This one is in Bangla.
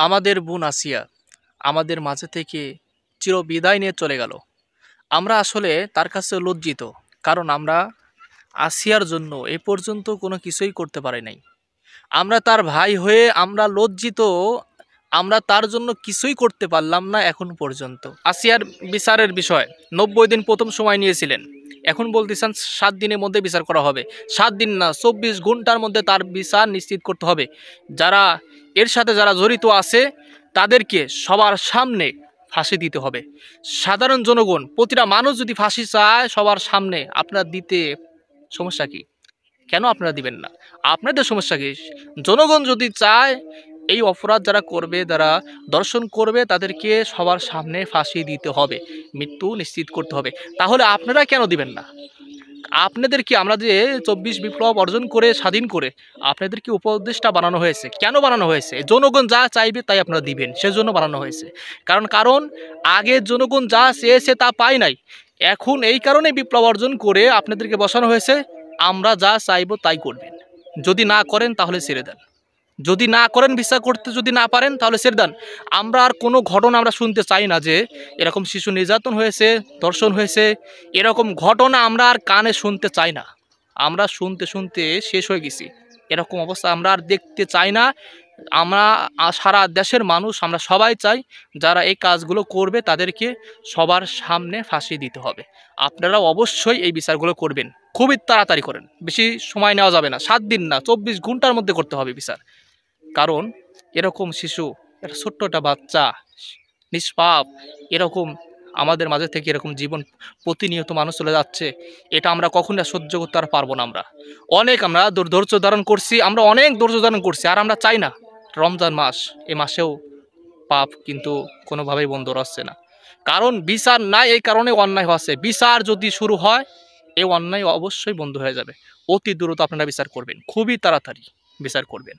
আমাদের বোন আসিয়া আমাদের মাঝে থেকে চিরবিদায় নিয়ে চলে গেল। আমরা আসলে তার কাছে লজ্জিত, কারণ আমরা আসিয়ার জন্য এ পর্যন্ত কোনো কিছুই করতে পারি নাই। আমরা তার ভাই হয়ে আমরা লজ্জিত, আমরা তার জন্য কিছুই করতে পারলাম না এখন পর্যন্ত। আসিয়ার বিচারের বিষয় 90 দিন প্রথম সময় নিয়েছিলেন, এখন বলতেছেন 7 দিনের মধ্যে বিচার করা হবে। 7 দিন না, 24 ঘন্টার মধ্যে তার বিচার নিশ্চিত করতে হবে। যারা এর সাথে যারা জড়িত আছে তাদেরকে সবার সামনে ফাঁসি দিতে হবে। সাধারণ জনগণ, প্রতিটা মানুষ যদি ফাঁসি চায় সবার সামনে, আপনারা দিতে সমস্যা কি? কেন আপনারা দিবেন না? আপনাদের সমস্যা কি? জনগণ যদি চায় এই অপরাধ যারা করবে, যারা দর্শন করবে, তাদেরকে সবার সামনে ফাঁসি দিতে হবে, মৃত্যু নিশ্চিত করতে হবে। তাহলে আপনারা কেন দিবেন না? আপনাদেরকে আমরা যে 24 বিপ্লব অর্জন করে স্বাধীন করে আপনাদেরকে উপদেষ্টা বানানো হয়েছে, কেন বানানো হয়েছে? জনগণ যা চাইবে তাই আপনারা দিবেন, সেজন্য বানানো হয়েছে। কারণ আগে জনগণ যা চেয়েছে তা পায় নাই, এখন এই কারণে বিপ্লব অর্জন করে আপনাদেরকে বসানো হয়েছে আমরা যা চাইবো তাই করবেন। যদি না করেন তাহলে ছেড়ে দেন, যদি না করেন, বিচার করতে যদি না পারেন তাহলে ছেড়ে দেন। আমরা আর কোনো ঘটনা আমরা শুনতে চাই না যে এরকম শিশু নির্যাতন হয়েছে, ধর্ষণ হয়েছে, এরকম ঘটনা আমরা আর কানে শুনতে চাই না। আমরা শুনতে শুনতে শেষ হয়ে গেছি, এরকম অবস্থা আমরা আর দেখতে চাই না। আমরা সারা দেশের মানুষ আমরা সবাই চাই যারা এই কাজগুলো করবে তাদেরকে সবার সামনে ফাঁসি দিতে হবে। আপনারা অবশ্যই এই বিচারগুলো করবেন, খুবই তাড়াতাড়ি করেন, বেশি সময় নেওয়া যাবে না। 7 দিন না, 24 ঘন্টার মধ্যে করতে হবে বিচার। কারণ এরকম শিশু, একটা ছোট্ট একটা বাচ্চা নিষ্পাপ, এরকম আমাদের মাঝে থেকে এরকম জীবন প্রতিনিয়ত মানুষ চলে যাচ্ছে, এটা আমরা কখনো সহ্য করতে আর পারবো না। আমরা ধৈর্য ধারণ করছি, আমরা অনেক ধৈর্য ধারণ করছি, আর আমরা চাই না রমজান মাস, এ মাসেও পাপ কিন্তু কোনোভাবেই বন্ধ হচ্ছে না। কারণ বিচার নাই, এই কারণে অন্যায় হচ্ছে। বিচার যদি শুরু হয় এই অন্যায় অবশ্যই বন্ধ হয়ে যাবে। অতি দ্রুত আপনারা বিচার করবেন, খুবই তাড়াতাড়ি বিচার করবেন।